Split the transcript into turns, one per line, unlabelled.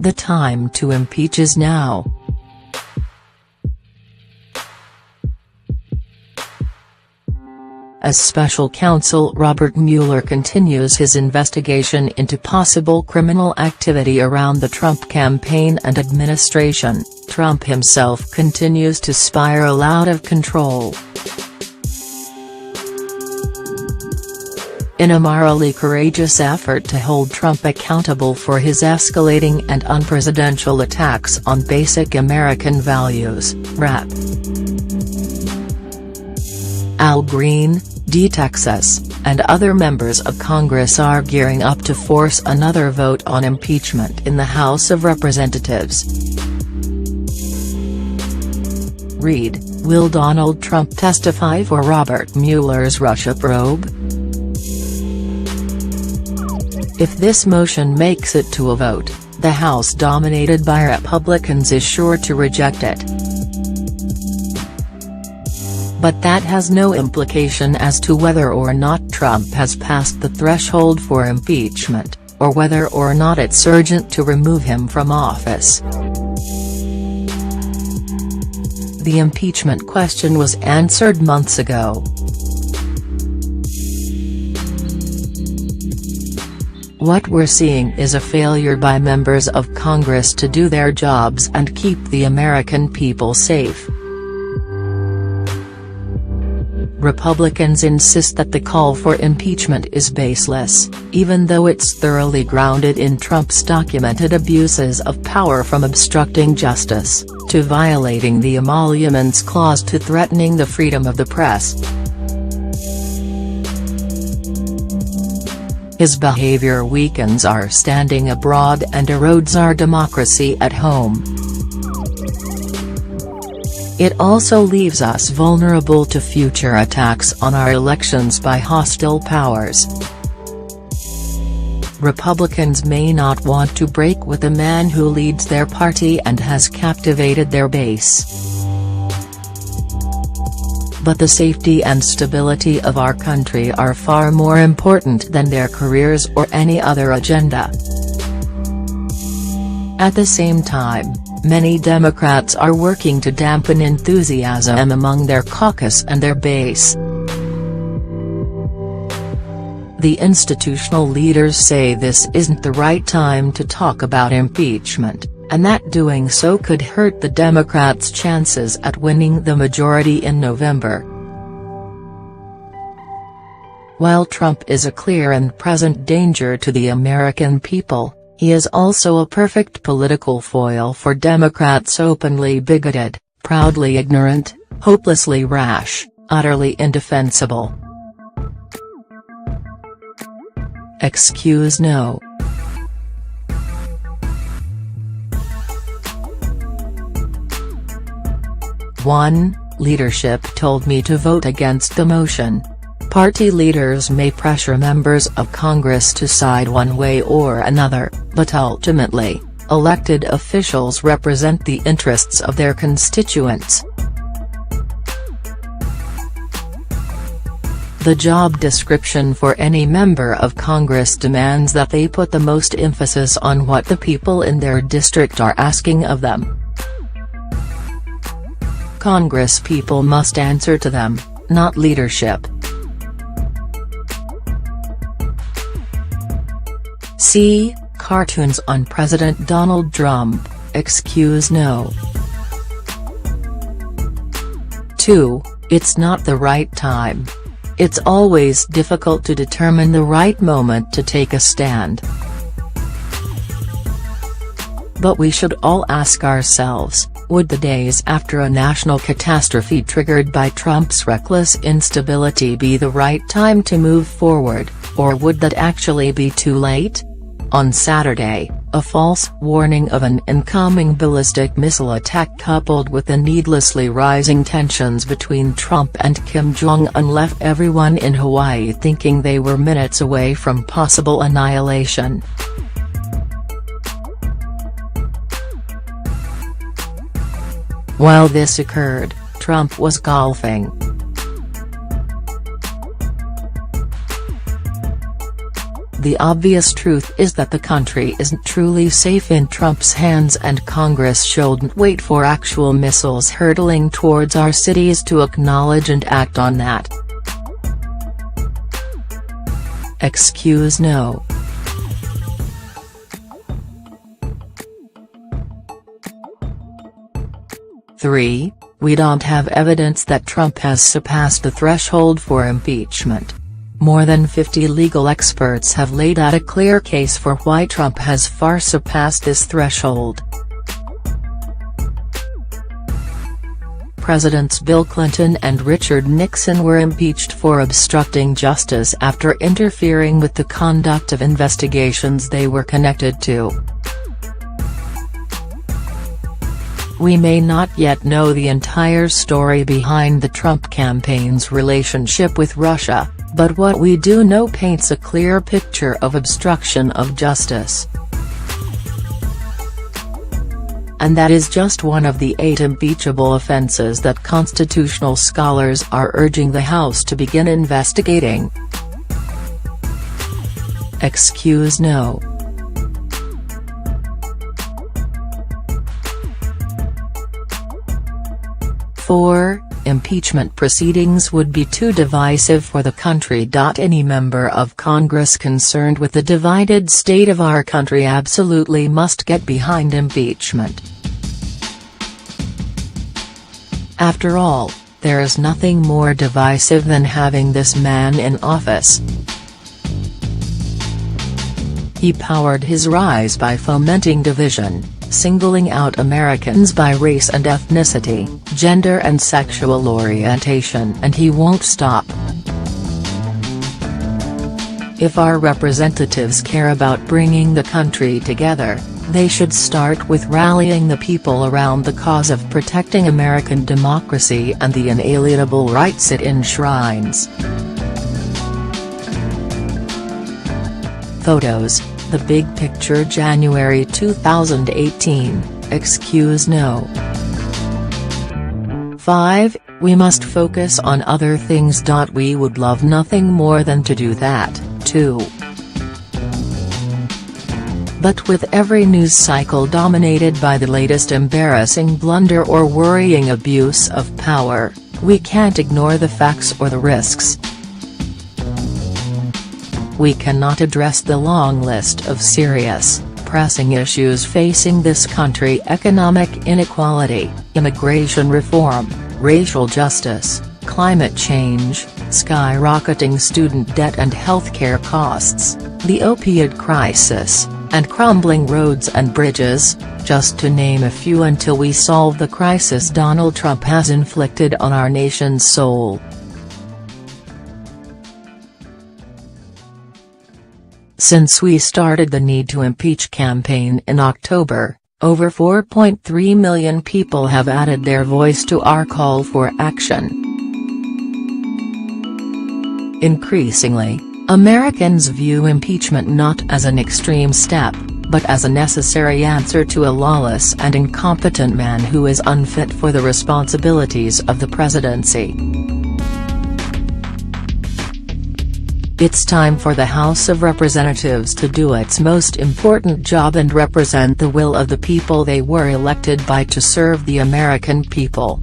The time to impeach is now. As Special Counsel Robert Mueller continues his investigation into possible criminal activity around the Trump campaign and administration, Trump himself continues to spiral out of control. In a morally courageous effort to hold Trump accountable for his escalating and unpresidential attacks on basic American values, Rep. Al Green, D. Texas, and other members of Congress are gearing up to force another vote on impeachment in the House of Representatives. Read, will Donald Trump testify for Robert Mueller's Russia probe? If this motion makes it to a vote, the House dominated by Republicans is sure to reject it. But that has no implication as to whether or not Trump has passed the threshold for impeachment, or whether or not it's urgent to remove him from office. The impeachment question was answered months ago. What we're seeing is a failure by members of Congress to do their jobs and keep the American people safe. Republicans insist that the call for impeachment is baseless, even though it's thoroughly grounded in Trump's documented abuses of power, from obstructing justice, to violating the Emoluments Clause, to threatening the freedom of the press. His behavior weakens our standing abroad and erodes our democracy at home. It also leaves us vulnerable to future attacks on our elections by hostile powers. Republicans may not want to break with a man who leads their party and has captivated their base. But the safety and stability of our country are far more important than their careers or any other agenda. At the same time, many Democrats are working to dampen enthusiasm among their caucus and their base. The institutional leaders say this isn't the right time to talk about impeachment, and that doing so could hurt the Democrats' chances at winning the majority in November. While Trump is a clear and present danger to the American people, he is also a perfect political foil for Democrats openly bigoted, proudly ignorant, hopelessly rash, utterly indefensible. Excuse no. One, leadership told me to vote against the motion. Party leaders may pressure members of Congress to side one way or another, but ultimately, elected officials represent the interests of their constituents. The job description for any member of Congress demands that they put the most emphasis on what the people in their district are asking of them. Congress people must answer to them, not leadership. See, cartoons on President Donald Trump, excuse no. 2, it's not the right time. It's always difficult to determine the right moment to take a stand. But we should all ask ourselves, would the days after a national catastrophe triggered by Trump's reckless instability be the right time to move forward, or would that actually be too late? On Saturday, a false warning of an incoming ballistic missile attack coupled with the needlessly rising tensions between Trump and Kim Jong-un left everyone in Hawaii thinking they were minutes away from possible annihilation. While this occurred, Trump was golfing. The obvious truth is that the country isn't truly safe in Trump's hands, and Congress shouldn't wait for actual missiles hurtling towards our cities to acknowledge and act on that. Excuse no. Three, we don't have evidence that Trump has surpassed the threshold for impeachment. More than 50 legal experts have laid out a clear case for why Trump has far surpassed this threshold. Presidents Bill Clinton and Richard Nixon were impeached for obstructing justice after interfering with the conduct of investigations they were connected to. We may not yet know the entire story behind the Trump campaign's relationship with Russia, but what we do know paints a clear picture of obstruction of justice. And that is just one of the 8 impeachable offenses that constitutional scholars are urging the House to begin investigating. Excuse no. 4. Impeachment proceedings would be too divisive for the country. Any member of Congress concerned with the divided state of our country absolutely must get behind impeachment. After all, there is nothing more divisive than having this man in office. He powered his rise by fomenting division, singling out Americans by race and ethnicity, gender and sexual orientation, and he won't stop. If our representatives care about bringing the country together, they should start with rallying the people around the cause of protecting American democracy and the inalienable rights it enshrines. Photos: The Big Picture, January 2018, excuse no. 5. We must focus on other things. We would love nothing more than to do that, too. But with every news cycle dominated by the latest embarrassing blunder or worrying abuse of power, we can't ignore the facts or the risks. We cannot address the long list of serious, pressing issues facing this country: economic inequality, immigration reform, racial justice, climate change, skyrocketing student debt and healthcare costs, the opioid crisis, and crumbling roads and bridges, just to name a few, until we solve the crisis Donald Trump has inflicted on our nation's soul. Since we started the Need to Impeach campaign in October, over 4.3 million people have added their voice to our call for action. Increasingly, Americans view impeachment not as an extreme step, but as a necessary answer to a lawless and incompetent man who is unfit for the responsibilities of the presidency. It's time for the House of Representatives to do its most important job and represent the will of the people they were elected by to serve the American people.